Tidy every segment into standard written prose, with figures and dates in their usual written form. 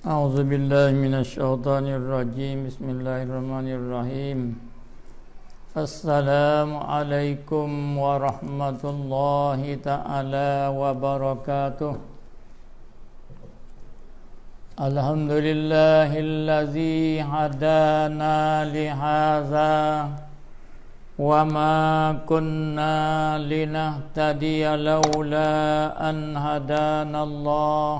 أعوذ بالله من الشيطان الرجيم بسم الله الرحمن الرحيم السلام عليكم ورحمة الله تعالى وبركاته الحمد لله الذي هدانا لهذا وما كنا لنهتدي لولا أن هدانا الله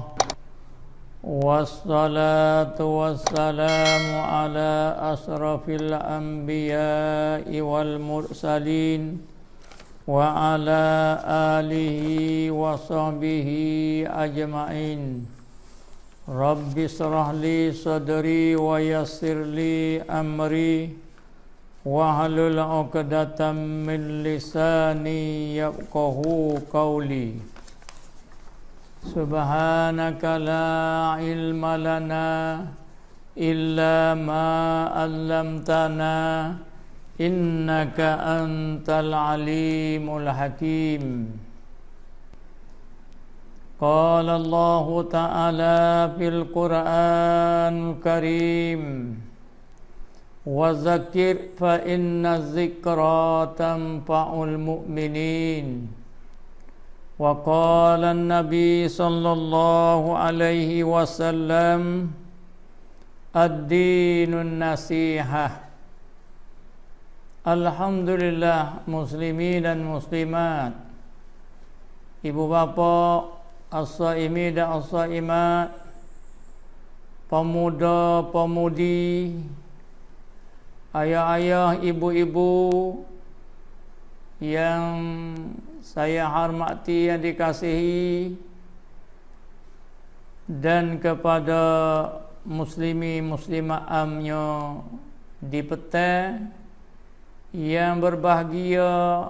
والصلاة والسلام على أشرف الأنبياء والمرسلين وعلى آله وصحبه أجمعين رب اشرح لي صدري ويسر لي أمري واحلل عقدة من لساني يفقهوا قولي Subhanaka la ilma lana illa ma 'allamtana innaka antal alimul hakim. Qala Allah ta'ala fil Qur'an Karim wa zakir fa inna dzikra tanfa'ul mu'minin. وقال النبي صلى الله عليه وسلم الدين النصيحة. Alhamdulillah muslimin dan muslimat, ibu bapa, as-saimi dan as-saimat, pemuda pemudi, ayah-ayah, ibu-ibu yang saya hormati, yang dikasihi, dan kepada muslimi muslimat amnya di petang yang berbahagia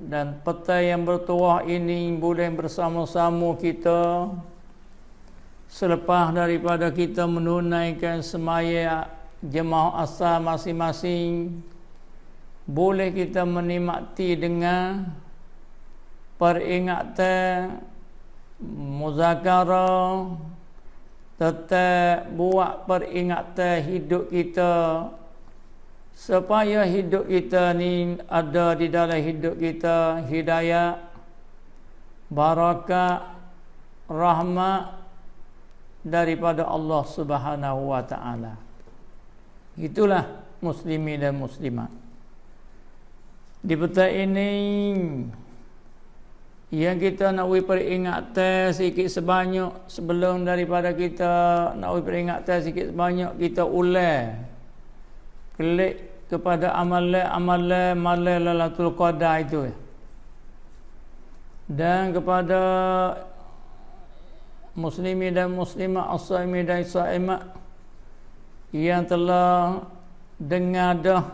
dan petang yang bertuah ini boleh bersama-sama kita selepas daripada kita menunaikan semaya jemaah asal masing-masing. Boleh kita menikmati dengan peringatan muzakarah, tetap buat peringatan hidup kita supaya hidup kita ni ada di dalam hidup kita hidayah, barakah, rahmat daripada Allah Subhanahu wa taala. Itulah muslimin dan muslimat. Di petang ini yang kita nak beri peringatan sikit sebanyak sebelum daripada kita nak beri peringatan sikit sebanyak, kita ulang klik kepada amalan malam Lailatul Qadar itu, dan kepada muslimin dan muslimat, as-saimin dan as-saimat yang telah dengar dah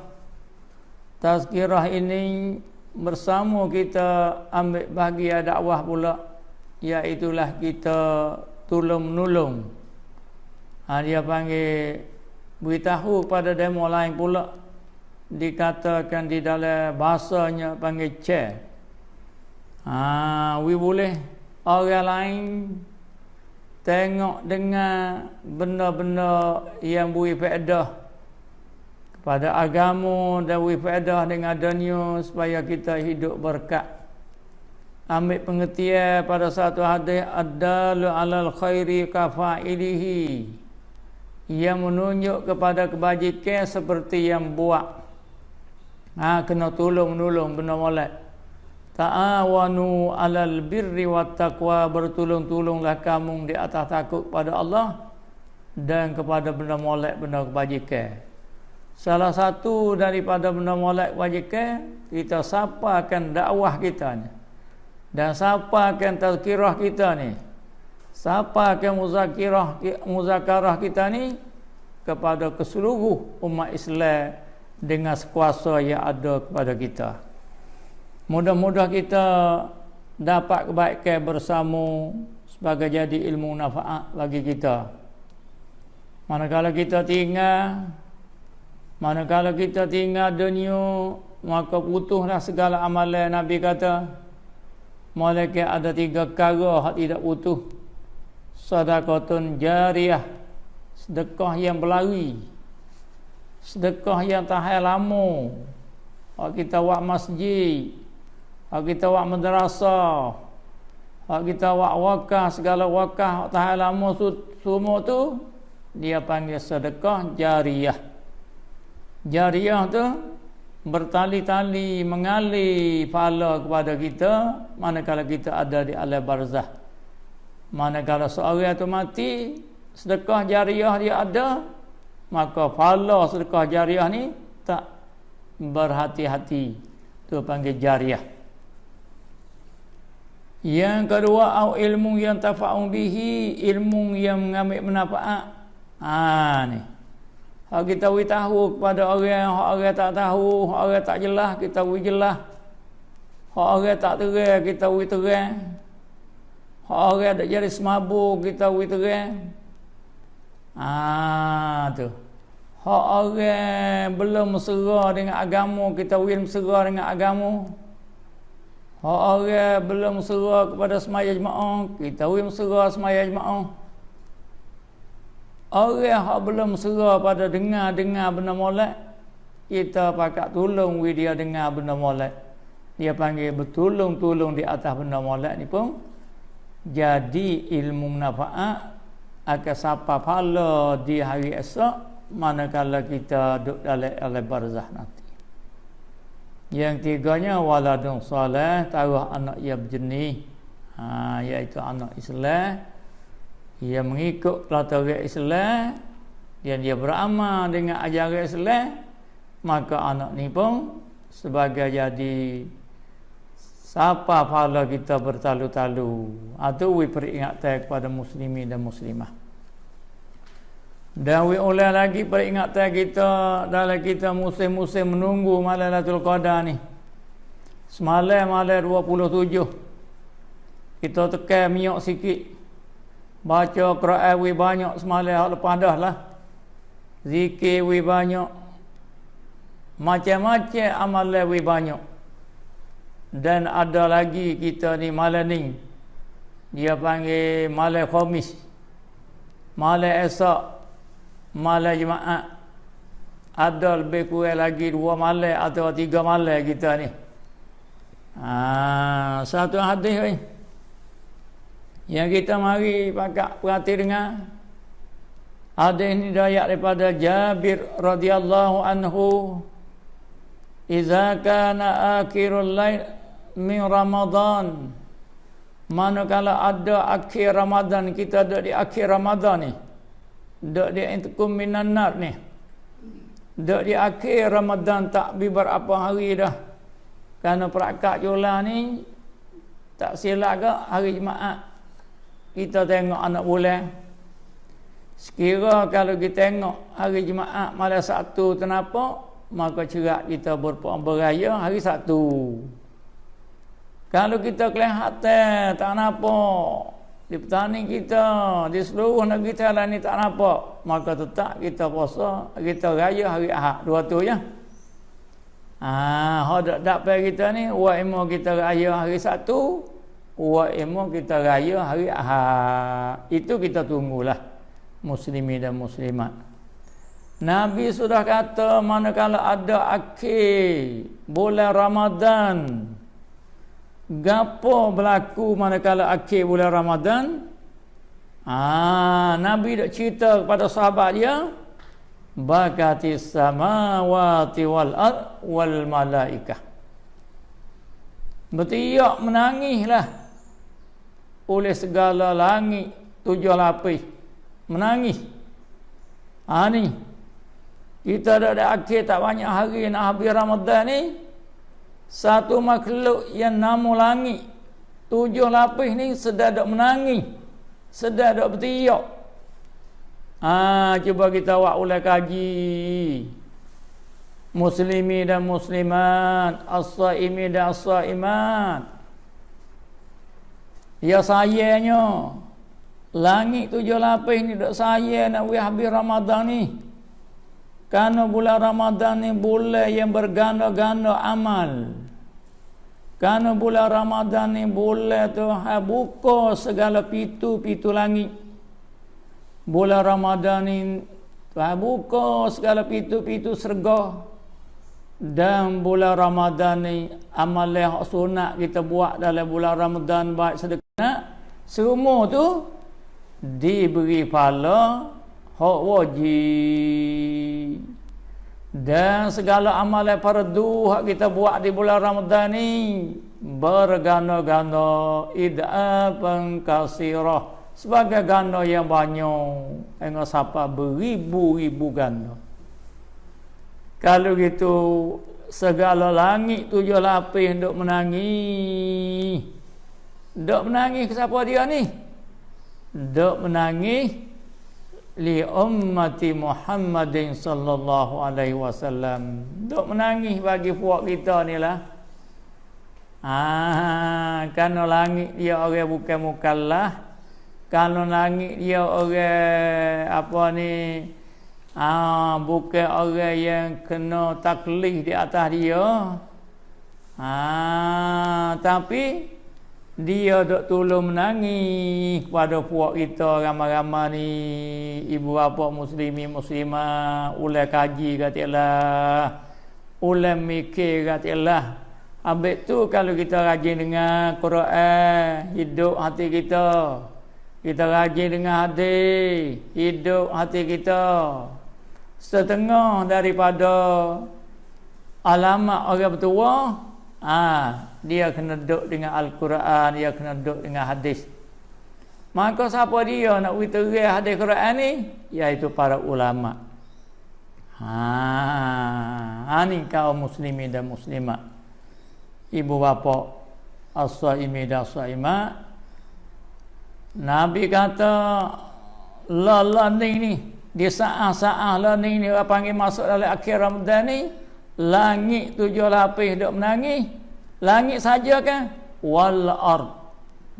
tazkirah ini bersama kita ambil bahagian dakwah pula, iaitulah kita tolong-menolong. Dia panggil beritahu pada demo lain pula, dikatakan di dalam bahasanya panggil share. We boleh orang lain tengok dengar benda-benda yang beri faedah pada agama dan faedah dengan dunia supaya kita hidup berkat. Ambil pengertian pada satu hadis, ad-dalu 'alal khairi kafa'ilihi, yang menunjuk kepada kebajikan seperti yang buat. Kena tolong-menolong benda molek. Ta'awanu 'alal birri wat taqwa, bertolong-tolonglah kamu di atas takut pada Allah dan kepada benda molek, benda kebajikan. Salah satu daripada benda molek kebajikan, kita sapakan dakwah kita ni, dan sapakan tazkirah kita ni, sapakan muzakarah kita ni kepada keseluruh umat Islam dengan sekuasa yang ada kepada kita. Mudah-mudahan kita dapat kebaikan bersama sebagai jadi ilmu nafaat bagi kita. Manakala kita tinggal dunia, maka putuslah segala amalan. Nabi kata malaikat ada 3 perkara hak tidak putus. Sedekahun jariyah, sedekah yang berlari, sedekah yang tahan lama. Hak kita buat masjid, hak kita buat madrasah, hak kita buat wakaf, segala wakaf tahan lama semua tu dia panggil sedekah jariyah. Jariyah tu bertali-tali mengalir pahala kepada kita manakala kita ada di alam barzah. Manakala seorang tu mati, sedekah jariyah dia ada, maka pahala sedekah jariyah ni tak berhati-hati. Tu panggil jariyah. Yang kedua, au ilmu yang tafa'u bihi, ilmu yang mengambil manfaat. Ni. Hak kita tahu kepada orang, hak orang tak tahu, hak orang tak jelas, kita jelas. Hak orang tak terang, kita terang. Hak orang tak jadi semabuk, kita terang. Tu. Hak orang belum mesra dengan agama, kita mesra dengan agama. Hak orang belum mesra kepada semaya jemaah, kita mesra semaya jemaah. Orang yang belum mesra pada dengar benda molek, kita pakat tolong dia dengar benda molek. Dia panggil bertolong-tolong di atas benda molek ni pun jadi ilmu manfaat akan sapa pahala di hari esok manakala kita duduk dalam alam barzah nanti. Yang tiganya waladun soleh, taruh anak yang berjenis, iaitu anak Islam. Ia mengikut peraturan Islam dan dia beramal dengan ajaran Islam, maka anak ni pun sebagai jadi siapa pahala kita bertalu-talu. Itu peringatan kepada muslimin dan muslimah. Dan oleh lagi peringatan kita dalam kita musim-musim menunggu malam Lailatul Qadar ni. Semalam malam 27 kita tekan minyak sikit. Baca Quran we banyak semalam lepas dah lah. Zikir we banyak. Macam-macam amalan we banyak. Dan ada lagi kita ni malam ni. Dia panggil malam Khamis. Malam Esok. Malam Jumaat. Ada lebih kurang lagi 2 malam atau 3 malam kita ni. Satu hadis ni. Yang kita mari pakat perhati dengar. Hadis ini riwayat daripada Jabir radhiyallahu anhu. Iza kana akhirul lail min Ramadan. Manakala ada akhir Ramadan, kita ada di akhir Ramadan ni. Dak di intukum minan nar ni. Dak di akhir Ramadan tak beberapa hari dah. Kerana perakat Julah ni tak silap ke hari Jumaat. Kita tengok anak bulan. Sekira kalau kita tengok hari Jumaat malam Sabtu ternapak, maka cerak kita beraya hari Sabtu. Kalau kita kelihatan tak nampak, di petani kita, di seluruh negeri kita ni tak nampak, maka tetap kita puasa, kita raya hari Ahad. Dua tu ya. Hak kita ni, wa imo kita raya hari Sabtu, wa imo kita raya hari Ahad. Itu kita tunggulah muslimin dan muslimat. Nabi sudah kata manakala ada akhir bulan Ramadan, gapo berlaku manakala akhir bulan Ramadan? Nabi dak cerita kepada sahabat dia, bakatis samawati wal ard wal malaikah. Bertiak menangislah oleh segala langit 7 lapis. Menangis. Ni kita ada akhir tak banyak hari nak habis Ramadan ni. Satu makhluk yang nama langit 7 lapis ni sedang dok menangis, sedang dok bertiak. Cuba kita buat ulang kaji. Muslimin dan muslimat, as-saimi dan as-saimat. Ya sayangnya langit 7 lapis ni dok sayang nak habis Ramadan ni. Kerana bulan Ramadan ni bulan yang berganda-ganda amal. Kerana bulan Ramadan ni bulan tu buka segala pintu-pintu langit. bulan Ramadan ni Tuhan buka segala pintu-pintu syurga. Dan bulan Ramadan ni amal yang sunat kita buat dalam bulan Ramadan, baik sedekah semua tu diberi pahala hak wajib. Dan segala amal yang fardu hak kita buat di bulan Ramadan ni berganda-ganda id'afan kasirah, sebagai ganda yang banyak, enggak siapa beribu-ribu ganda. Kalau gitu segala langit 7 lapis duk menangis. Duk menangis ke siapa dia ni? Duk menangis li ummati Muhammadin sallallahu alaihi wasallam. Duk menangis bagi puak kita ni lah. Kerana langit dia orang bukan mukallaf. Kalau langit dia orang apa ni, bukan orang yang kena taklif di atas dia. Tapi dia dok tolong menangis kepada puak kita ramai-ramai ni, ibu bapa muslimi muslimah, ulai kaji katalah, ulai mikir katalah. Habis tu kalau kita rajin dengan Quran, hidup hati kita. Kita rajin dengan hadis, hidup hati kita. Setengah daripada alamat orang bertua, dia kena duduk dengan Al-Quran, dia kena duduk dengan hadis. Maka siapa dia nak witerai hadis Quran ni? Iaitu para ulama. Ni kaum muslimin dan muslimat, ibu bapa as-saimi dan as-saimat. Nabi kata ni di saat-saat ni orang panggil masuk dalam akhir Ramadan ni, langit 7 lapis duk menangis. Langit saja kan, wal ard,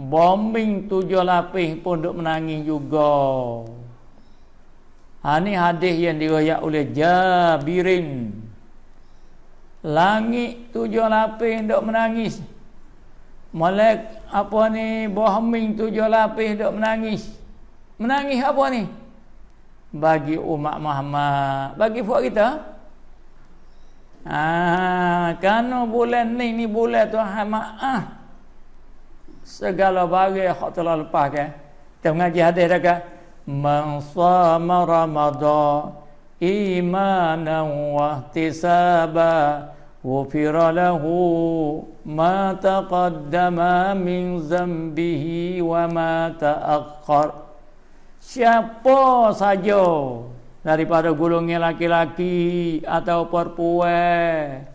bombing 7 lapis pun duk menangis juga. Ni hadis yang diriwayat oleh Jabirin. Langit 7 lapis duk menangis. Malaikat apa ni, bombing 7 lapis duk menangis. Menangis apa ni? Bagi umat Muhammad, bagi puak kita. Kerana bulan ni bulan Tuhan maaf segala barang hak telah lepas kan. Kita mengaji hadis dah kan. Man shama Ramadan imanan wa ihtisaba ghufira lahu ma taqaddama min zambihi wa ma ta'akhkhar. Siapa saja daripada golongan laki-laki atau perempuan,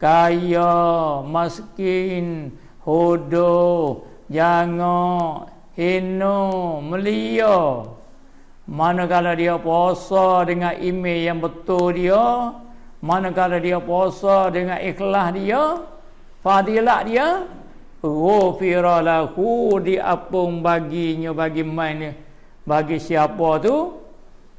kaya, miskin, hodoh, jangok, hina, melia, manakala dia puasa dengan iman yang betul dia, manakala dia puasa dengan ikhlas dia, fadilat dia, ghufira lahu, diapung baginya, bagi mainnya, bagi siapa tu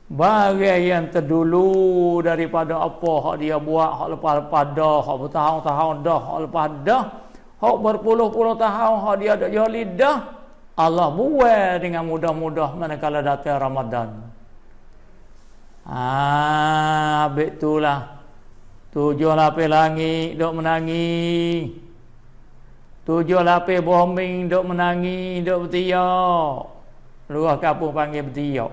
barang yang terdulu daripada apa hak dia buat, hak lepas-lepas dah, hak bertahun-tahun dah, hak lepas dah, hak berpuluh-puluh tahun hak dia dak jali dah, Allah buat dengan mudah-mudah manakala datang Ramadan. Habis itulah 7 lapis langit duk menangis, 7 lapis bombing duk menangis, duk bertiak. Luar kampung panggil bertiak.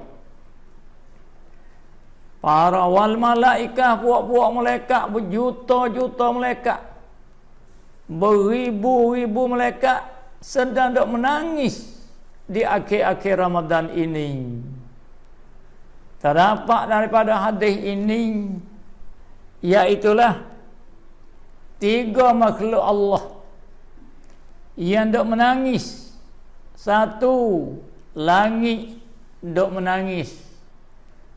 Para wal malaikah, puak-puak malaikat, berjuta-juta malaikat, beribu-ribu malaikat sedang duk menangis di akhir-akhir Ramadan ini. Terdapat daripada hadis ini, iaitulah 3 makhluk Allah yang duk menangis. 1, langit duk menangis.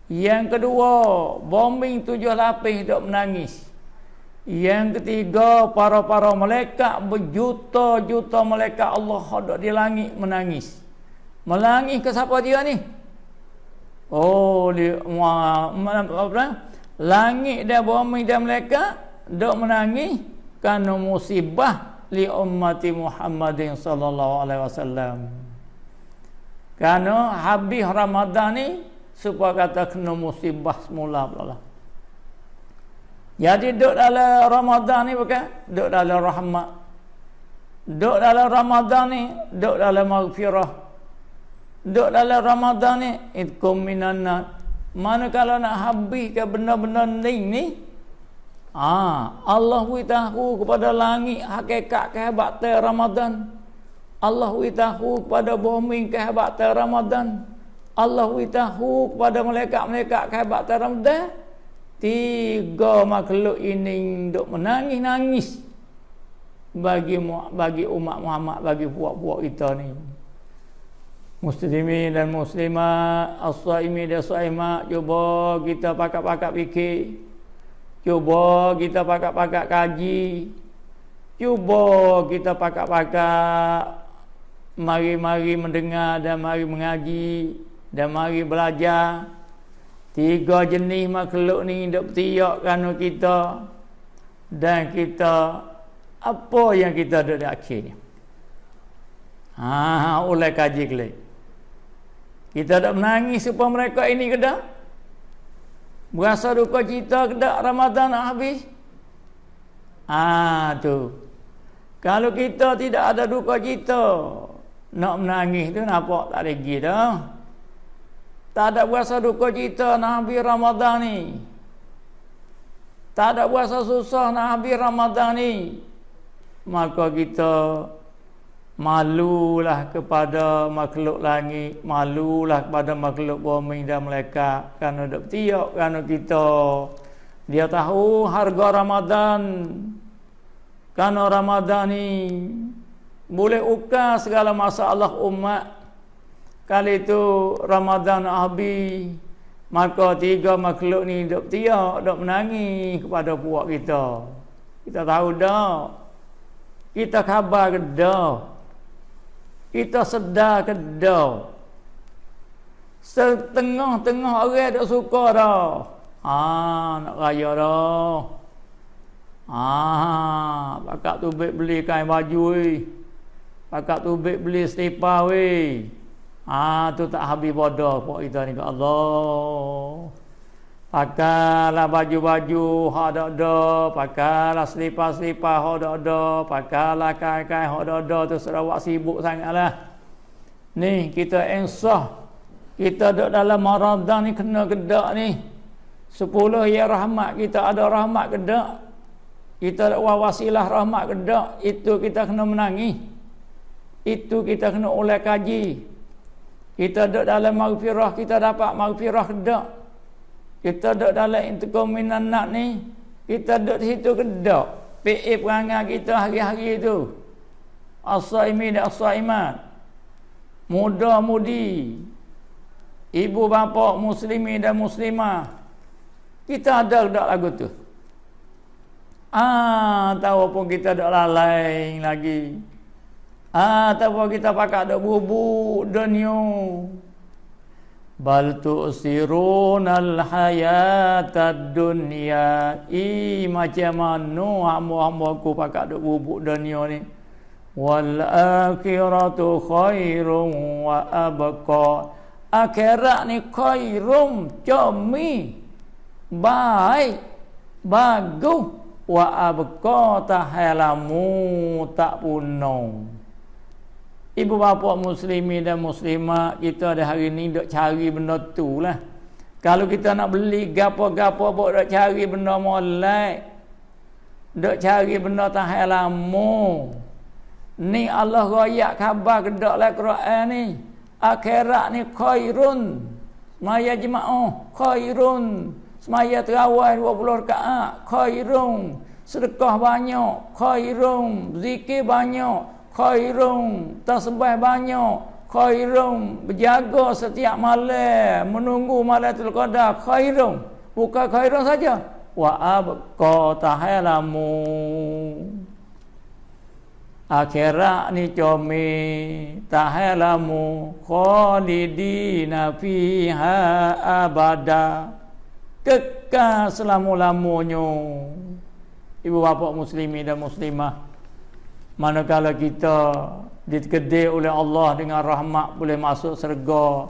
Yang kedua, bombing 7 lapis duk menangis. Yang ketiga, para-para malaikat, berjuta-juta malaikat Allah duk di langit menangis. Menangis ke siapa dia ni? Langit dan bombing dan malaikat duk menangis kerana musibah li ummati Muhammadin sallallahu alaihi wasallam. Kerana habis Ramadan ni supaya kata kena musibah semula pula lah. Jadi duduk dalam Ramadan ni bukan duduk dalam rahmat. Duduk dalam Ramadan ni duduk dalam maghfirah. Duduk dalam Ramadan ni itkum minannat. Mana kalau nak habiskan benda-benda ni Allah beritahu kepada langit hakikat kehebatan Ramadan. Allah beritahu kepada bumi kehebatan Ramadan. Allah beritahu kepada malaikat-malaikat kehebatan Ramadan. 3 makhluk ini duk menangis-nangis bagi umat Muhammad, bagi puak-puak kita ni. Muslimin dan muslimat, as-saimin dan saimat, cuba kita pakat-pakat fikir. Cuba kita pakat-pakat kaji. Cuba kita pakat-pakat mari-mari mendengar dan mari mengaji dan mari belajar. 3 jenis makhluk ni duk bertiak kerana kita dan kita apa yang kita ada di akhirnya. Oleh kaji kelak. Kita tak menangis supaya mereka ini ke dak? Berasa duka cita ke dak Ramadan nak habis? Tu. Kalau kita tidak ada duka cita, nak menangis tu nampak tak lagi dah. Tak ada berasa duka cita nak habis Ramadan ni. Tak ada berasa susah nak habis Ramadan ni. Maka kita malulah kepada makhluk langit, malulah kepada makhluk bumi dan malaikat kerana dok tiap kerana kita dia tahu harga Ramadan. Kerana Ramadan ni boleh ukar segala masalah umat. Kali itu Ramadan habis, maka 3 makhluk ni duk tiak, duk menangis kepada puak kita. Kita tahu dah. Kita khabar ke dah. Kita sedar ke dah. Setengah-tengah orang tak suka dah. Nak raya dah. Pakat tubik beli kain baju weh. Pakat tubik beli selipar weh. Tu tak habis bodoh pok kita ni ke Allah. Pakailah baju-baju hak dak-dak, pakailah selipar-selipar hak dak-dak, pakailah kain-kain hak dak-dak tu Sarawak sibuk sangatlah. Ni kita insah. Kita duduk dalam Ramadan ni kena kedak ni. 10 ya rahmat, kita ada rahmat kedak. Kita ada wasilah rahmat kedak, itu kita kena menangis. Itu kita kena oleh kaji. Kita duduk dalam maghfirah, kita dapat maghfirah kedak. Kita duduk dalam intiqam minan nak ni, kita duduk di situ kedak. PA perangai kita hari-hari tu. As-saimin dan as-saimat. Muda-mudi. Ibu bapa muslimin dan muslimah. Kita ada kedak lagu tu. Tahu pun kita duduk lalai lagi. Tahu kita pakai duduk bubuk dunia. Bal tu'sirunal hayatad dunya. Macam mana hamba-hamba aku pakai duk bubuk dunia ni. Wal akhiratu khairun wa abqa. Akhirat ni khairun, cumi, baik, bagus, wa abqa tahalamu tak punong. Ibu bapa muslimin dan muslimat, kita ada hari ni duk cari benda tu lah. Kalau kita nak beli gapo-gapo duk cari benda molek. Duk cari benda tahan lama. Ni Allah royak khabar kedak dalam Quran ni. Akhirat ni khairun. Semaya jemaah khairun. Semaya terawih 20 rakaat khairun. Sedekah banyak khairun. Zikir banyak khairun, tasbih banyak khairun, berjaga setiap malam, menunggu Lailatul Qadar khairun, bukan khairun saja, wa abqa tahalamu. Akhirat ni cumi tahalamu khalidina fiha abada, kekal selama-lamanya. Ibu bapa muslimin dan muslimah, manakala kita dikedai oleh Allah dengan rahmat boleh masuk syurga,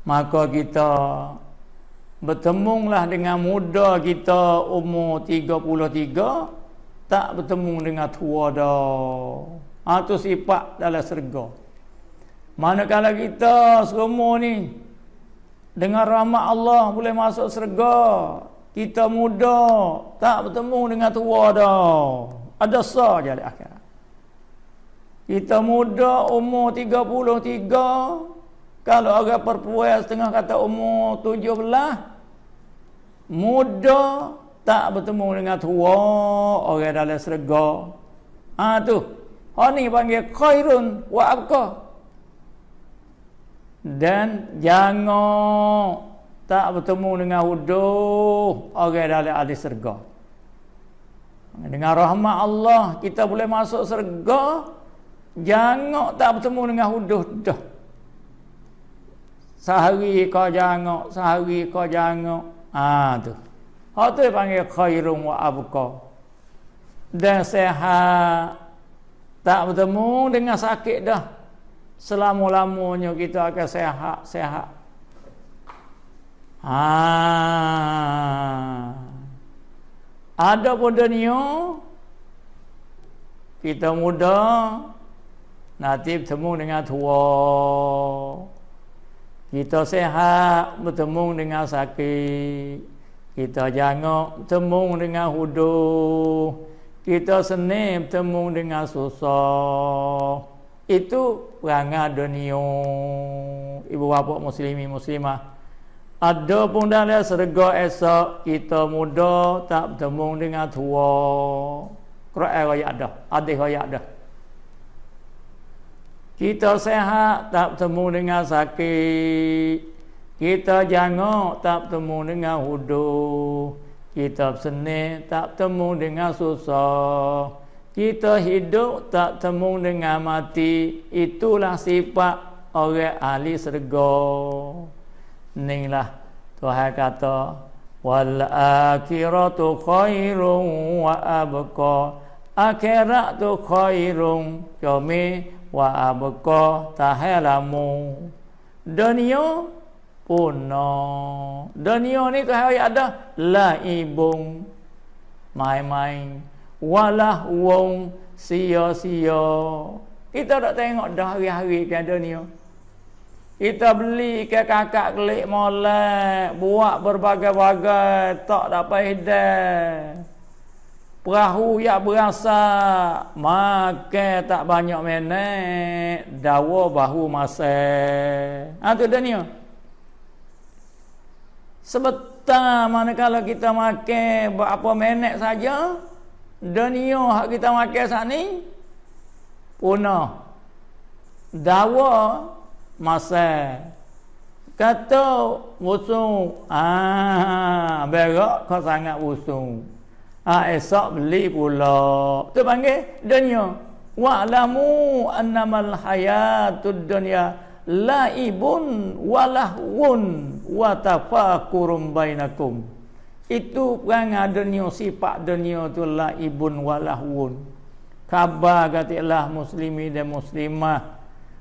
maka kita bertemunglah dengan muda kita umur 33, tak bertemu dengan tua dah. Itu sifat dalam syurga. Manakala kita semua ni dengan rahmat Allah boleh masuk syurga, kita muda tak bertemu dengan tua dah. Ada saja di akhirat. Kita muda umur 33, kalau orang perempuan setengah kata umur 17, muda tak bertemu dengan tua orang dalam syurga. Tu. Ni panggil khairun wa abqa. Dan jangan tak bertemu dengan huduh orang dalam ahli syurga. Dengan rahmat Allah kita boleh masuk syurga. Jangan tak bertemu dengan huduh dah. Sehari kau jangan, sehari kau jangan. Tu. Tu panggil khairun wa abqa. Dan sehat, tak bertemu dengan sakit dah. Selama-lamanya kita akan sehat. Ada pun dunia kita muda nanti bertemu dengan tua. Kita sehat bertemu dengan sakit. Kita jangok bertemu dengan huduh. Kita seni bertemu dengan susah. Itu perangai dunia. Ibu bapa muslimin muslimah. Ada pun dalam syurga esok kita muda tak bertemu dengan tua. Quran ayat dah, hadis ayat dah. Kita sehat tak bertemu dengan sakit. Kita jangok tak bertemu dengan huduh. Kita bersenih tak bertemu dengan susah. Kita hidup tak bertemu dengan mati. Itulah sifat orang ahli syurga. Inilah Tuhan kata, wal akhiratu khairun wa abqa. Akhirat tu khairun kami wa abqa tahalamu. Dunia punah. Dunia ni Tuhan ada laibung, main-main, walah wong sia-sia. Kita tak tengok dah hari-hari ke dunia. Kita beli ke kakak kelik molek, buat berbagai-bagai, tak dapat hidup. Perahu yang berasa, makan tak banyak minit, dawa bahu masak. Tu dunia. Sebentar manakala kita makan berapa minit saja, dunia hak kita makan saat ni punah. Dawa masa kata usung, berak kau sangat usung, esok beli pula. Tu panggil dunia. Wa'lamu annamal hayatud dunya laibun walahun wa tafakurum bainakum. Itu perangai dunia, sifat dunia tu laibun walahun. Khabar katalah muslimin dan muslimah,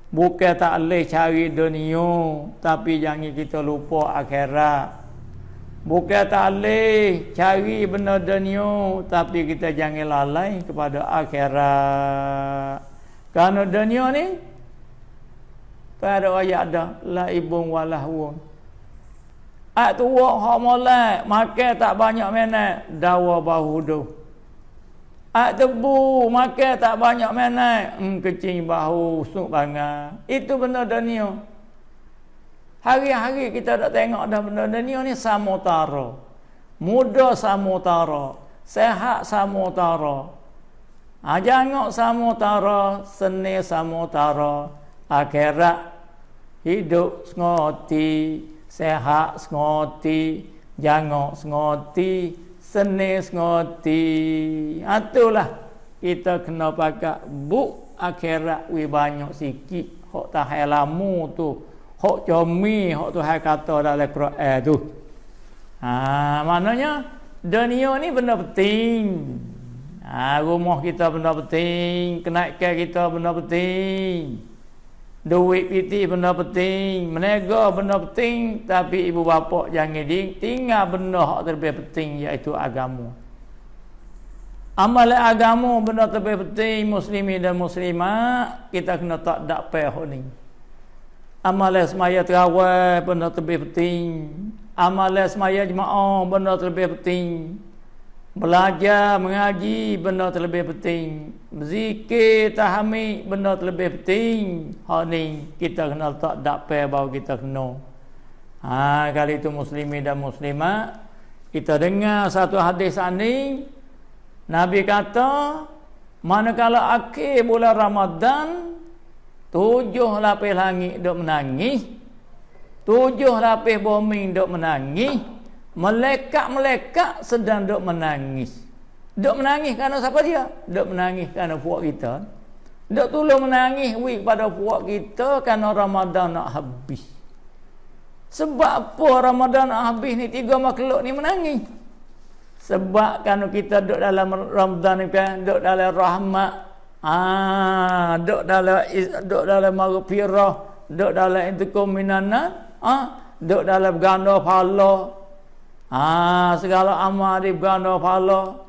bukan tak boleh cari dunia, tapi jangan kita lupa akhirat. Bukan tak boleh cari benda dunia, tapi kita jangan lalai kepada akhirat. Kerana dunia ni tak ada ayat dah, laibun walahun. Tua hak molek, makan tak banyak minat, dawa bahu dah. Tebu makan tak banyak minat, kecing bahu, usuk bangang. Itu benda dunia. Hari-hari kita tak tengok dah benda dunia ni samutara. Muda samutara, sehat samutara. Jangok samutara, seni samutara. Akhirat hidup sengoti, sehat sengoti, jangok sengoti, seni sengoti. Itulah kita kena pakai buk akhirat wi banyak sikit. Hak tahan lamu tu, hak comi, hak Tuhan kata dalam Quran tu. Maknanya dunia ni benda penting. Rumah kita benda penting, kenaikan kita benda penting. Duit piti benda penting, menega benda penting, tapi ibu bapa jangan tinggal benda hak terlebih penting iaitu agama. Amalan agama benda terlebih penting muslimin dan muslimat, kita kena tak dak payah ni. Amalan semaya terawih benda terlebih penting, amalan semaya jemaah benda terlebih penting. Belajar, mengaji benda terlebih penting. Zikir, tahmid benda terlebih penting. Hak ni kita kena tak dapat bahawa kita kena. Kali itu muslimin dan muslimat, kita dengar satu hadis ni, Nabi kata, manakala akhir bulan Ramadan, 7 lapis langit duk menangis, 7 lapis bumi duk menangis, Malaikat sedang duk menangis. Duk menangis kerana siapa dia? Duk menangis kerana puak kita. Duk tolong menangis pada puak kita kerana Ramadan nak habis. Sebab apa Ramadan nak habis ni 3 makhluk ni menangis? Sebab kerana kita duk dalam Ramadan ni kan, duk dalam rahmat, duk dalam maghfirah, duk dalam intiqam minannas, duk dalam ganda pahala. Segala amal berganda pahala,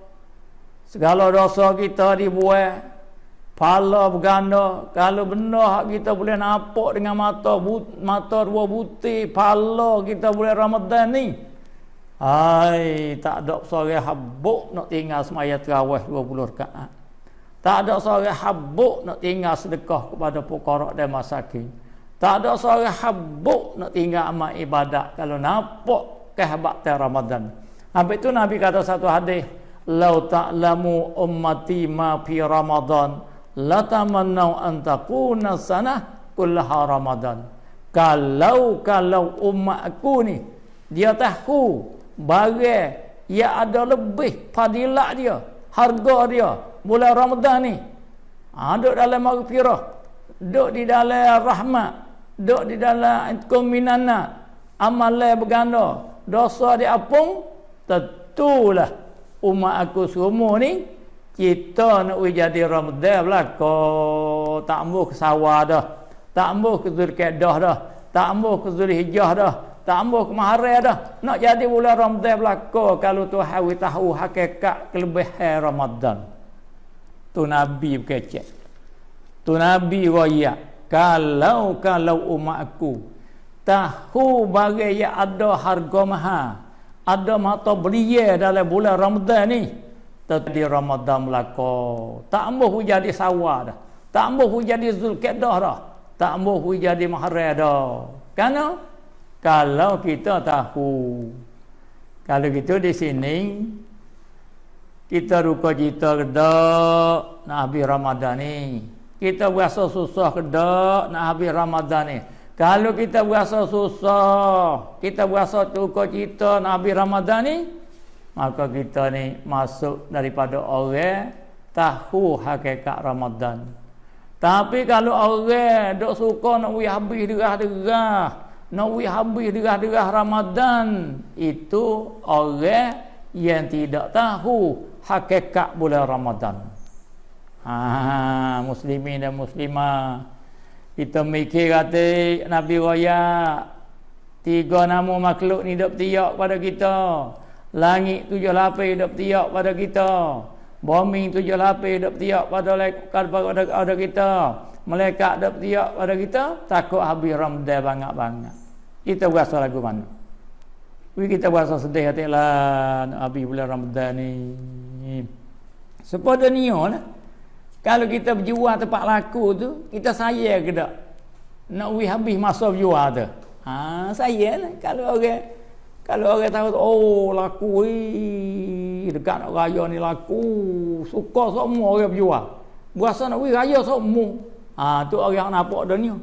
segala dosa kita dibuat pahala berganda. Kalau benda hak kita boleh nampak dengan mata dua butir, pahala kita boleh Ramadan ni, tak ada seorang habuk nak tinggal semaya tarawih 20 rakaat. Tak ada seorang habuk nak tinggal sedekah kepada fuqara dan masakin. Tak ada seorang habuk nak tinggal amal ibadat kalau nampak kehebatan Ramadan. Habis itu Nabi kata satu hadis, "Lau ta'lamu ummati ma fi Ramadan, la tamannau an takuna sanah kullaha Ramadan." Kalau umat aku ni dia tahu barang yang ada lebih fadilat dia, harga dia bulan Ramadan ni, duduk dalam maghfirah, duduk di dalam rahmat, duduk di dalam kominana, amalan berganda, dosa diapung, tentulah umat aku semua ni kita nak jadi Ramadan belaka. Tak ambuh ke sawah dah, tak ambuh ke Zulkaidah dah, tak ambuh ke Zulhijjah dah, tak ambuh ke Muharram dah. Nak jadi bulan Ramadan belaka kalau Tuhan tahu hakikat kelebihan Ramadan. Tu Nabi berkecek, tu Nabi royak, kalau umat aku tahu barang yang ada harga mahal, ada mata belia dalam bulan Ramadan ni, tadi Ramadan belaka. Tak ambuh jadi sawah dah, tak ambuh jadi Zulkaidah dah, tak ambuh jadi Muharram dah. Kerana kalau kita tahu, kalau gitu di sini kita duka cita kedak nak habis Ramadan ni, kita berasa susah kedak nak habis Ramadan ni. Kalau kita berasa susah, kita berasa duka cita nak habis Ramadan ni, maka kita ni masuk daripada orang tahu hakikat Ramadan. Tapi kalau orang dok suka nak habis derah-derah, nak habis derah-derah Ramadan, itu orang yang tidak tahu hakikat bulan Ramadan. Muslimin dan muslimah, kita mikir kata Nabi royak 3 nama makhluk ni dok tiak pada kita. Langit 7 lapis dok tiak pada kita. Bumi 7 lapis dok tiak pada kita. Malaikat dok tiak pada kita. Takut habis Ramadan banyak-banyak. Kita berasa lagu mana? Kita berasa sedih hatilah nak habis bulan Ramadan ni. Sepadanya lah, kalau kita berjual tempat laku tu, kita sayang ke tak? Nak habis masa berjual tu. Sayang lah. Kalau orang tahu, oh laku dekat nak raya ni laku, suka semua orang berjual. Berasa nak raya semua. Tu orang nampak dunia.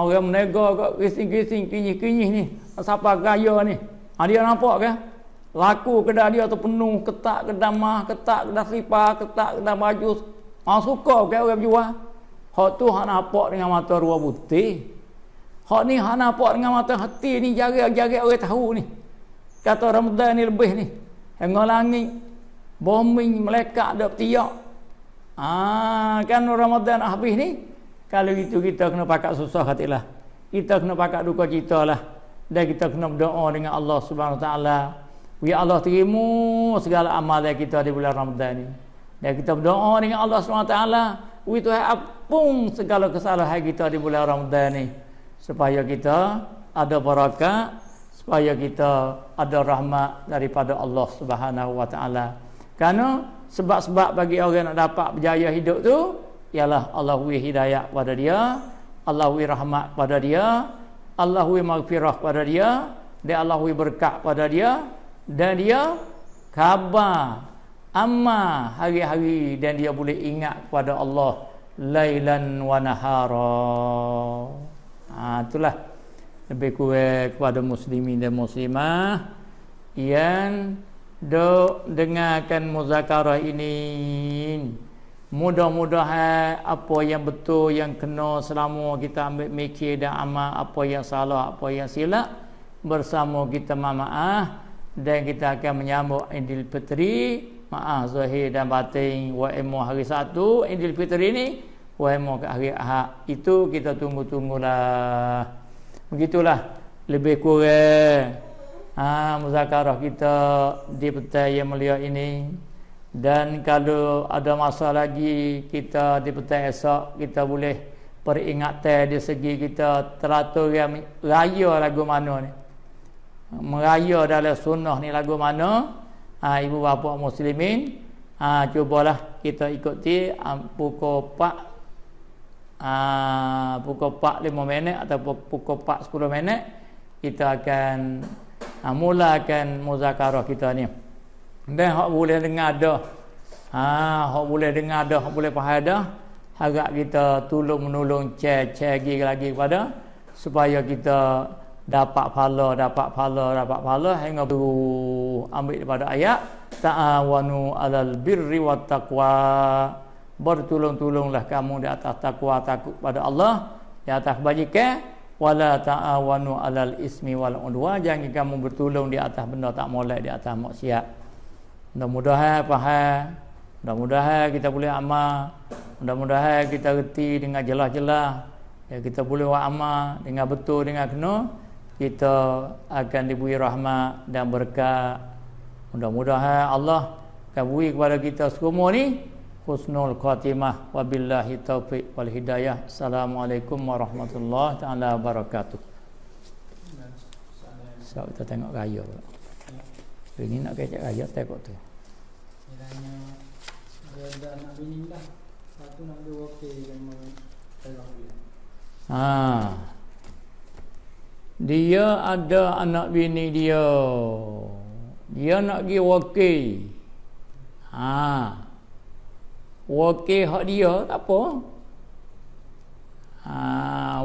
Orang menega kat kising-kising, kinyih-kinyih ni, siapa raya ni. Dia nampak kan? Laku kedai dia tu penuh, ketak kedai mah, ketak kedai selipar, ketak kedai baju. Suka kan orang berjual. Hak tu hak nampak dengan mata dua butir. Hak ni hak nampak dengan mata hati ni, jaga-jaga orang tahu ni. Kata Ramadan ni lebih ni. Hingga langit, bumi, malaikat dak tiak. Kan Ramadan habis ni, Kalau gitu kita kena pakat susah hatilah. Kita kena pakat duka cita lah. Dan kita kena berdoa dengan Allah Subhanahu Wa Taala. Ya Allah terima segala amalan kita di bulan Ramadan ni. Dan kita berdoa dengan Allah Subhanahu Wa Taala, "Wi Tuhan apung segala kesalahan kita di bulan Ramadan ni supaya kita ada barakat, supaya kita ada rahmat daripada Allah Subhanahu Wa Taala." Kerana sebab-sebab bagi orang nak dapat berjaya hidup tu ialah Allah wi hidayah pada dia, Allah wi rahmat pada dia, Allah wi maghfirah pada dia, dan Allah wi berkat pada dia, dan dia khabar amma hari-hari, dan dia boleh ingat kepada Allah lailan wa nahara. Itulah lebih kurang kepada muslimin dan muslimah yang dok dengarkan muzakarah ini. Mudah-mudahan apa yang betul, yang kena selama kita ambil mikir dan amal, apa yang salah, apa yang silap, bersama kita maaf dan kita akan menyambut Idul Fitri, maaf zahir dan batin, wa imu hari Sabtu Idul Fitri ni, wa imu ke hari Ahad. Itu kita tunggu-tunggulah. Begitulah lebih kurang muzakarah kita di petang yang mulia ini. Dan kalau ada masa lagi kita di petang esok, kita boleh peringatan di segi kita teratur yang raya lagu mana ni, meraya dalam sunnah ni lagu mana. Ibu bapa muslimin, cubalah kita ikuti pukul 4 5 minit atau pukul 4 10 minit kita akan mulakan muzakarah kita ni. Dan hak boleh dengar dah, hak boleh dengar dah, hak boleh faham dah, harap kita tolong menolong share lagi kepada, supaya kita dapat pahala hingga ambil daripada ayat ta'awanu alal birri wat taqwa, bertolong-tolonglah kamu di atas takwa, takut pada Allah, di atas kebajikan. Wala ta'awanu alal ismi wal udwan, jangan kamu bertolong di atas benda tak molek, di atas maksiat. Mudah-mudahan faham, mudah-mudahan kita boleh amal, mudah-mudahan kita reti dengan jelas-jelas, ya, kita boleh buat amal dengan betul, dengan kena, kita akan diberi rahmat dan berkat. Mudah-mudahan Allah akan beri kepada kita semua ni husnul khatimah. Wabillahi taufiq wal hidayah. Assalamualaikum warahmatullahi taala wabarakatuh. So, kita tengok raya pula. Ini nak kecek raya tengok tu. Kiranya ada anak bini dah. Satu nak dia wakil yang dia ada anak bini dia. Dia nak pergi wakil. Wakil hak dia tak apa.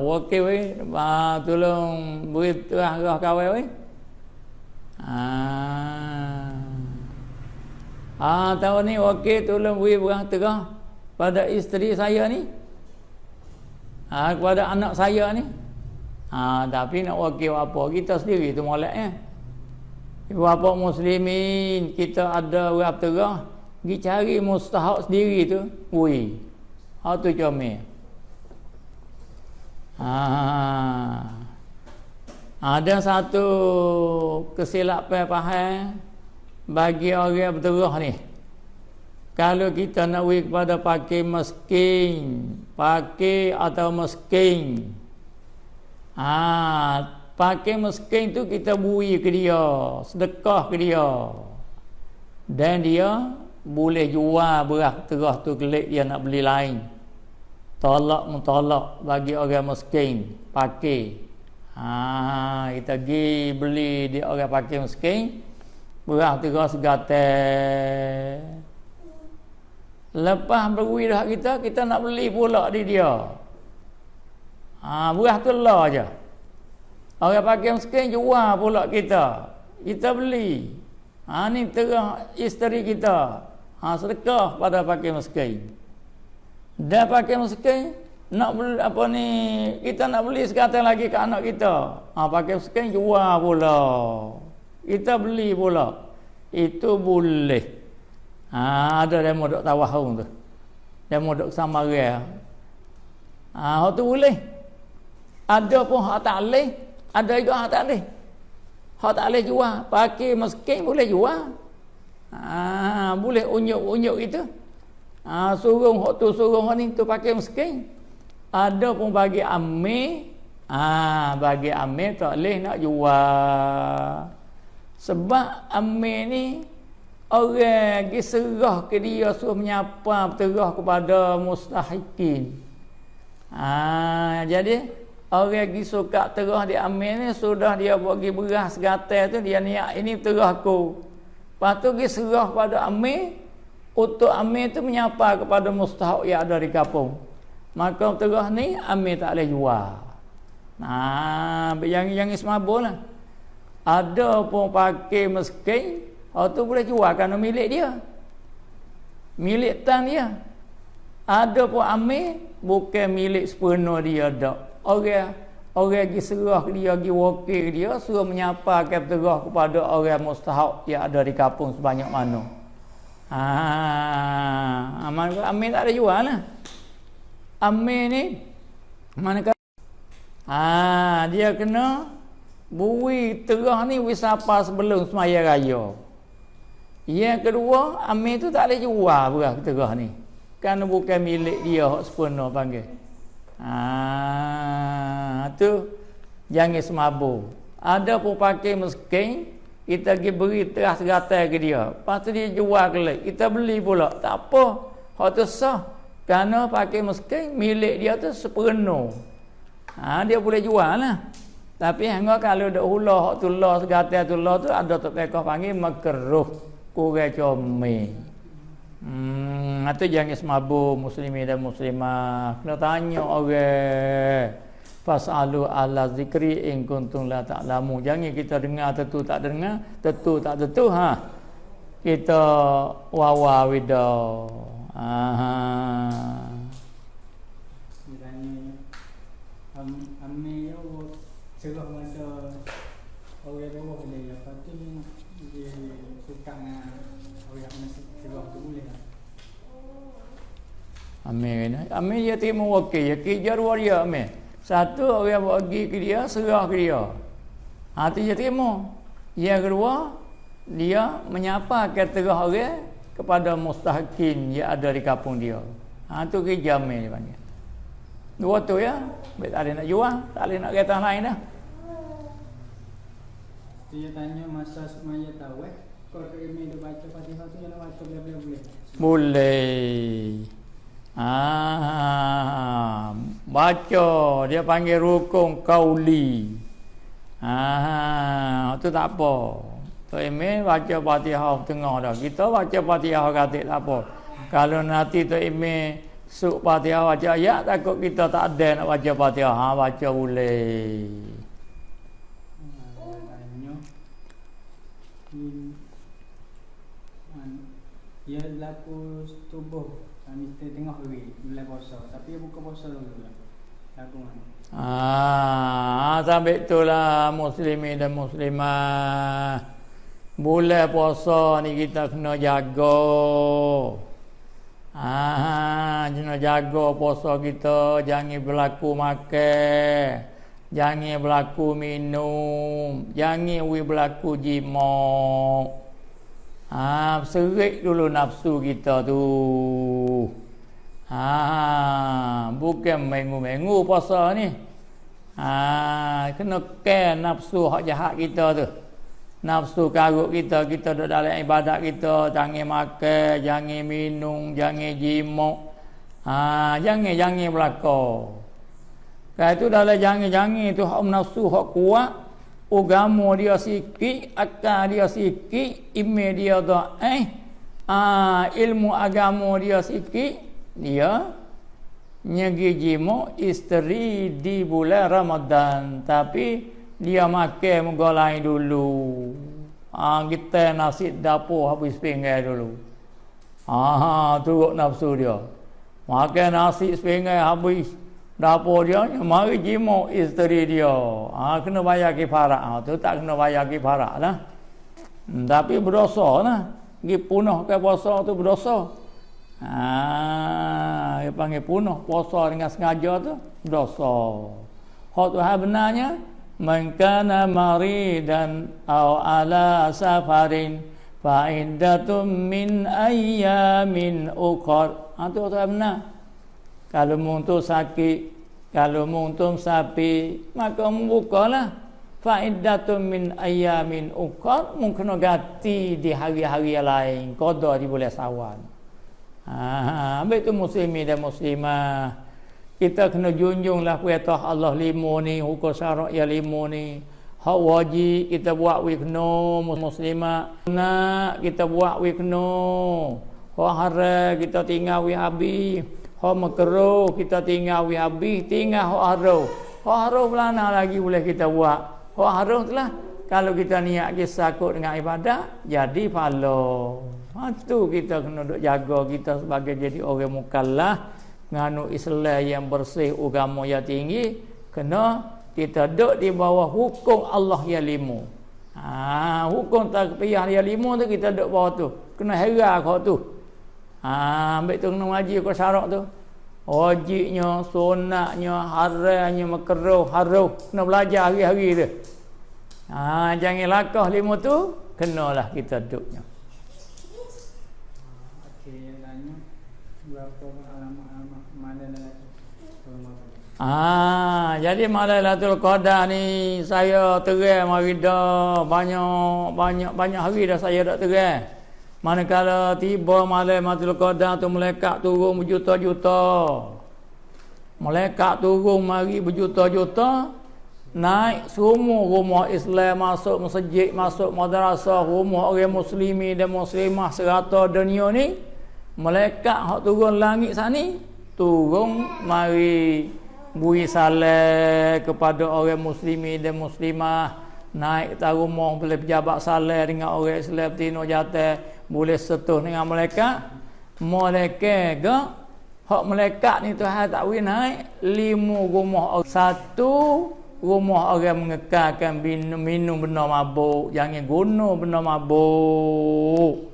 Wakil weh, tolong beri terah kawan weh. Tahun ni wakil tolong beri terah pada isteri saya ni, kepada anak saya ni. Tapi nak wakil apa, kita sendiri tu moleknya. Ibu bapa muslimin, kita ada orang terah, pergi cari mustahak sendiri tu. Tu comel. Ada satu kesilapan faham bagi orang berterah ni. Kalau kita nak beri kepada fakir atau miskin, fakir miskin tu kita beri ke dia, sedekah ke dia, dan dia boleh jual beras terah tu kelik dia nak beli lain. Tolak bagi orang miskin, fakir. Kita pergi beli di orang fakir miskin beras terah segatai. Lepas beri dah kita nak beli pula di dia. Beras tu lah je. Orang fakir miskin jual pula kita beli. Ni terah isteri kita. Sedekah pada fakir miskin. Dan fakir miskin nak beli apa ni, kita nak beli sekatan lagi ke anak kita. Fakir miskin jual pula. Kita beli pula. Itu boleh. Ada demo dok tawahung tu. Demo dok samaria. Hak tu boleh. Ada pun hak tak boleh, ada juga hak tak boleh. Hak tak boleh jual, pakai miskin boleh jual. Boleh unyuk-unyuk itu. Surung hak tu surung hak ni tu pakai miskin. Ada pun bagi amir, bagi amir tak boleh nak jual. Sebab amir ni orang pergi serah ke dia suruh menyapa berterah kepada mustahikin. Jadi orang pergi suka terah di amir ni, sudah dia pergi beras gatal tu, dia niat ini terah aku. Lepas tu pergi serah pada amir, untuk amir tu menyapa kepada mustahak yang ada di kampung. Maka terah ni amir tak boleh jual. Yang semabur lah. Ada pun pakai miskin, tu boleh jual kerana milik dia, milik tan dia. Ada pun amir bukan milik sepenuh dia dak. Orang pergi serah dia, pergi wakil dia, suruh menyapa terah kepada orang mustahak yang ada di kampung sebanyak mana. Amir tak ada jual lah. Amir ni mana dia kena bui terah ni wisapa sebelum semaya raya. Yang kedua, amir tu tak boleh jual beras terah ni, kerana bukan milik dia hak sepenuh panggil. Tu jangan semabur. Ada pun pakai miskin, kita pergi beri teras gatal ke dia, lepas tu dia jual kelak, kita beli pula, tak apa, hak tu sah, kerana pakai miskin milik dia tu sepenuh. Dia boleh jual lah. Tapi hangga kalau dak hula hak tu la segatal tu la tu, ada tok pekah panggil makruh, kurang comel. Itu jangan semabur muslimin dan muslimah. Kena tanya orang. Fasalu ala zikri in kuntum la ta'lamu. Jangan kita dengar tentu tak dengar, tentu tak tentu kita wawa wida. Amir serah masa orang bawah boleh, lepas tu dia suka dengan orang masa serah tu boleh lah. Amir dia terima wakil, dia kerja dua dia Amir. Satu orang bagi ke dia, serah ke dia. Tu dia terima. Yang kedua, dia menyapa terah orang kepada mustahakin yang ada di kampung dia. Tu kerja Amir dia panggil. Dua tu ya, tak ada nak jual, tak ada nak kata lain dah. Dia tanya masa semaya tawaf, kalau email dia baca Fatihah tu, jangan baca boleh. Boleh. Baca, dia panggil rukun qauli. Tu tak apa. Tu email baca Fatihah tengah dah. Kita baca Fatihah katik tak apa. Kalau nanti tu email suk Fatihah baca ayat, takut kita tak ada nak baca Fatihah, baca boleh. Ia laku tubuh mesti tengah hari bulan puasa, tapi dia buka puasa dulu lah. Laku mana? Sampai itulah muslimin dan muslimah. Bulan puasa ni kita kena jaga. Kena jaga puasa kita, jangan berlaku makan, jangan berlaku minum, jangan berlaku jima. Serik dulu nafsu kita tu. Bukan mengu-mengu puasa ni. Kena care nafsu hak jahat kita tu. Nafsu karut kita, kita duduk dalam ibadat kita, jangan makan, jangan minum, jangan jimuk. Jangan berlaku. Kalau itu dalam jangan tu hak nafsu hak kuat. Agama dia sikit, akal dia sikit, iman dia dhaif, ilmu agama dia sikit, dia nyegi jimu isteri di bulan Ramadan, tapi dia makan muka lain dulu. Kita nasi dapur habis pinggai dulu. Turut nafsu dia. Makan nasi pinggai habis dapur dia, mari jimu isteri dia. Kena bayar kifarat. Tu tak kena bayar kifarat lah. Tapi berdosa lah. Pergi punah ke puasa tu berdosa. Dia panggil punuh puasa dengan sengaja tu dosa. Hak Tuhan benarnya man kana maridan aw ala safarin fa iddatum min ayyamin ukhra. Tu Tuhan benar. Kalau mung tu sakit, kalau mung tu sapi, maka membukalah fa iddatum min ayyamin ukhra, mung kena ganti di hari-hari lain, qada di bulan Syawal. Ambil tu muslimi dan muslimah, kita kena junjunglah perintah Allah 5 ni, hukum syarak yang 5 ni. Hak wajib kita buat we kena muslimah, nak kita buat we kena. Hak haram kita tinggal we habis. Hak makruh kita tinggal we habis, tinggal hak haram. Hak haram belana lagi boleh kita buat. Hak haram telah kalau kita niat kisah dengan ibadat jadi pahala. Tu kita kena duk jaga kita sebagai jadi orang mukallaf nganu Islam yang bersih, agama yang tinggi, kena kita duduk di bawah hukum Allah yang 5. Hukum takfiyah yang 5 tu kita duduk bawah tu. Kena heran kau tu. Ambil tu kena ngaji kau syarak tu. Wajibnya, sunatnya, haramnya, makruh, haram. Kena belajar hari-hari tu. Jangan lakah 5 tu, kenalah kita duduknya. Okey, tanya berapa alamat malam lagi? Jadi malam Lailatul Qadar ni saya terang mari dah banyak hari dah saya dak terang. Manakala tiba malam Lailatul Qadar tu malaikat turun berjuta-juta. Malaikat turun mari berjuta-juta, naik semua rumah Islam, masuk masjid, masuk madrasah, rumah orang muslimi dan muslimah serata dunia ni. Malaikat hak turun langit sana turun mari bui salam kepada orang muslimi dan muslimah, naik ke rumah boleh pejabat salam dengan orang Islam tino jatuh, boleh setuh dengan malaikat. Malaikat ke hak malaikat ni Tuhan tak boleh naik 5 rumah. 1 rumah orang mengekalkan minum benda mabuk, jangan guna benda mabuk.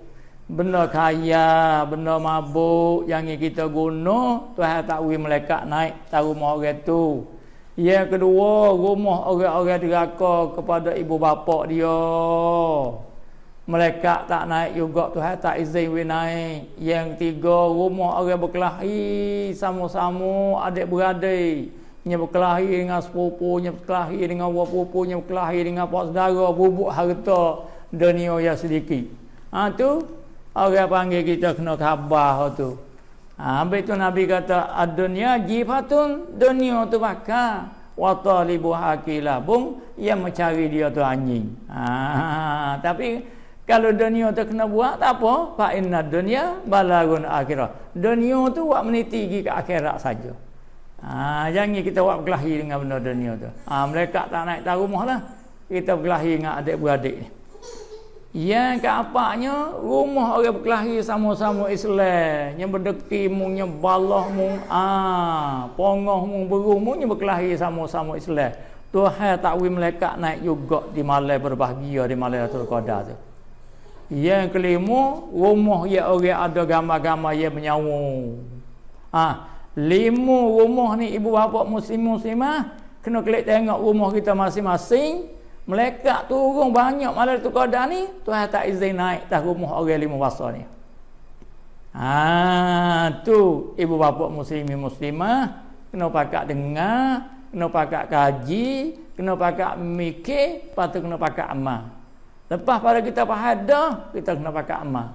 Benda kaya, benda mabuk, jangan kita guna. Tuhan tak boleh malaikat naik tak rumah orang tu. Yang kedua, rumah orang-orang deraka kepada ibu bapa dia, malaikat tak naik juga, Tuhan tak izin we naik. Yang tiga, rumah orang berkelahi sama-sama adik-beradik, nya berkelahi dengan sepupunya, berkelahi dengan orang pupunya, berkelahi dengan pak saudara, bubuk harta dunia yang sedikit. Tu orang panggil kita kena khabar tu. Habis tu Nabi kata ad-dunya jifatun, dunia tu bakar, wa talibu hakilabung, yang mencari dia tu anjing. Tapi kalau dunia tu kena buat tak apa, fa inna dunya balagun akhirah. Dunia tu buat meniti pergi ke akhirat saja. Jangan kita buat berkelahi dengan benda dunia tu. Mereka tak naik tahu rumah lah, kita berkelahi dengan adik-beradik ni. Yang keapaknya rumah orang berkelahi sama-sama Islam, yang berdeki mung, yang balah mung, pongoh mung, beruh mung, yang berkelahi sama-sama Islam. Tuhan tak boleh malaikat naik juga di malam berbahagia, di malam Lailatul Qadar tu. Yang kelima, rumah yang orang ada gambar-gambar yang menyawa. 5 rumah ni ibu bapa muslimah kena klik tengok rumah kita masing-masing. Malaikat turun banyak malam Lailatul Qadar ni, Tuhan tak izin naik tak rumah orang 5 bahasa ni. Tu ibu bapa muslimah kena pakak dengar, kena pakak kaji, kena pakak mikir, lepas tu kena pakak amal. Lepas pada kita faham dah, kita kena pakak amal.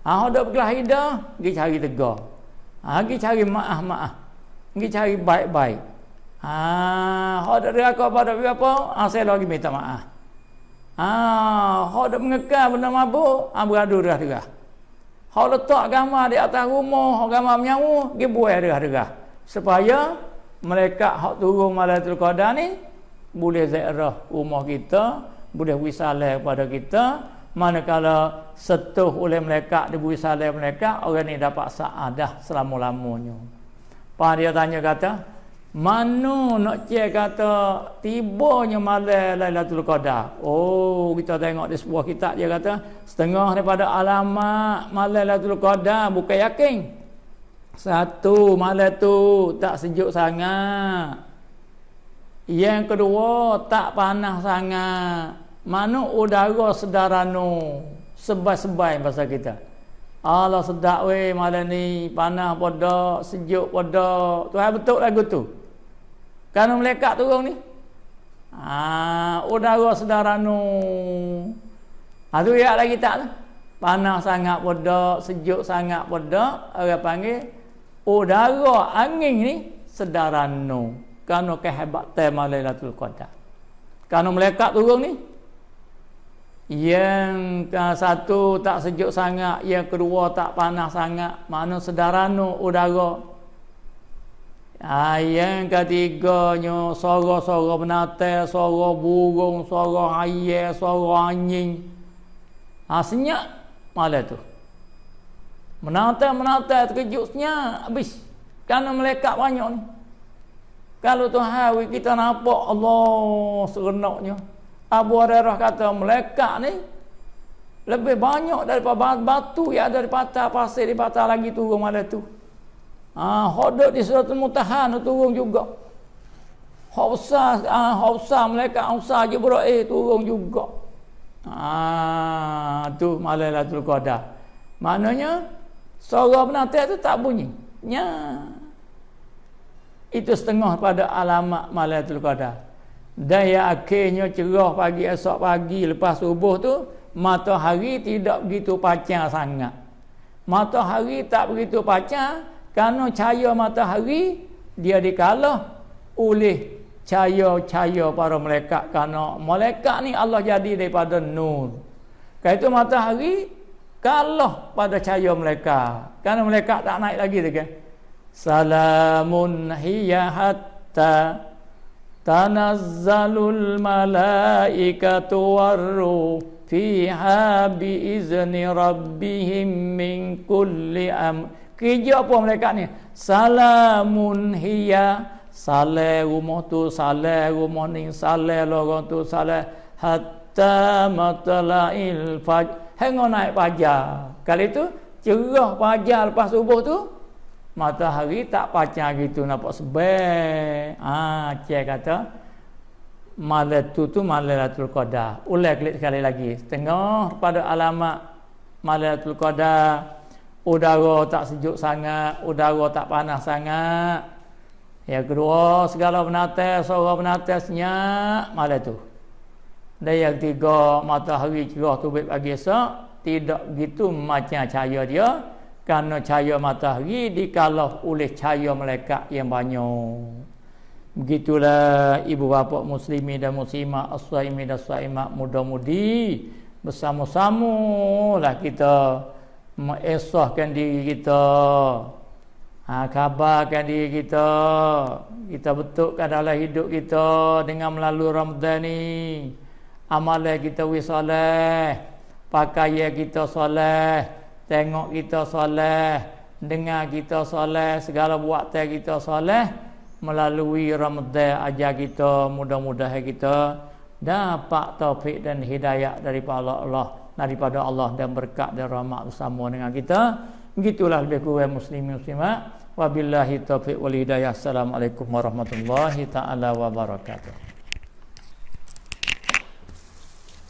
Dah berkelahi dah, pergi cari tegar. Pergi cari maaf, pergi cari baik-baik. Hak dak deraka pada apa? Saya lagi minta maaf. Hak dak mengekal benda mabuk, beradu derah-derah. Hak letak gambar di atas rumah, hak gambar menyawa, pergi buai derah-derah. Supaya mereka hak turun malam Lailatul Qadar ni boleh ziarah rumah kita, boleh wisalah kepada kita. Manakala setuh oleh mereka, diberi salam mereka, orang ni dapat saadah selama-lamanya. Pak dia tanya kata, mana nak cek kata tibanya malam Lailatul Qadar? Kita tengok di sebuah kitab dia kata setengah daripada alamat malam Lailatul Qadar bukan yakin. Satu, malam tu tak sejuk sangat. Yang kedua, tak panas sangat. Mana udara sedarano, sebai-sebai bahasa kita. Allah sedap weh malam ni, panas pada, sejuk pada. Tuhan betul lagu tu. Kan malaikat turun ni. Udara sedarano. Tu ya lagi tak tu. Panas sangat pada, sejuk sangat pada, orang panggil udara angin ni sedarano. Kerana kehebatan Lailatul Qadar. Kerana malaikat turun ni, yang satu tak sejuk sangat, yang kedua tak panas sangat, mana sedarano udara. Yang ketiganya suara-suara binatang, suara burung, suara air, suara anjing. Senyap malam tu. Menatang terkejut senyap habis. Kerana malaikat banyak ni. Kalau Tuhan kita nampak Allah serenaknya. Abu Hurairah kata malaikat ni lebih banyak daripada batu yang ada di patah pasir, di patah lagi turun malam tu. Hodok di Suratul Muntaha turun juga. Hafsah malaikat Hafsah Jibril turun juga. Tu malam Lailatul Qadar. Maknanya suara binatang tu tak bunyi. Itu setengah pada alamat Lailatul Qadar. Dan yang akhirnya cerah pagi, esok pagi lepas subuh tu, matahari tidak begitu panjang sangat. Matahari tak begitu panjang kerana cahaya matahari dia dikalah oleh cahaya-cahaya para malaikat. Kerana malaikat ni Allah jadi daripada nur. Kerana itu matahari kalah pada cahaya malaikat. Kerana malaikat tak naik lagi tu kan. Salamun hiya hatta tanazzalul malaikatu warruh fiha biizni rabbihim min kulli Kerja apa malaikat ni? Salamun hiya, saleh rumah tu, saleh rumah ni, saleh lorong tu, saleh hatta matla'il fajr. Hingga naik fajar. Kali tu cerah fajar lepas subuh tu, matahari tak panjang gitu, nampak sebai. Cik kata malam tu malam Lailatul Qadar. Ulang klik sekali lagi. Tengah pada alamat malam Lailatul Qadar, udara tak sejuk sangat, udara tak panas sangat. Yang kedua, segala binatang, suara binatang senyap malam tu. Dan yang ketiga, matahari cerah terbit pagi esok, tidak begitu macam cahaya dia. Kerana cahaya matahari dikalah oleh cahaya malaikat yang banyak. Begitulah ibu bapa muslimin dan muslimat, as-saimin dan saimat, muda-mudi, bersama-sama lah kita mengesahkan diri kita, khabarkan diri kita, kita betulkan dalam hidup kita dengan melalui Ramadan ni. Amalan kita soleh, pakaian kita soleh, tengok kita soleh, dengar kita soleh, segala buatan kita soleh. Melalui Ramadan ajar kita, mudah-mudahan kita dapat taufik dan hidayah daripada Allah dan berkat dan rahmat bersama dengan kita. Begitulah lebih kurang muslimin muslimat. Wabillahi taufiq wal hidayah. Assalamualaikum warahmatullahi taala wabarakatuh.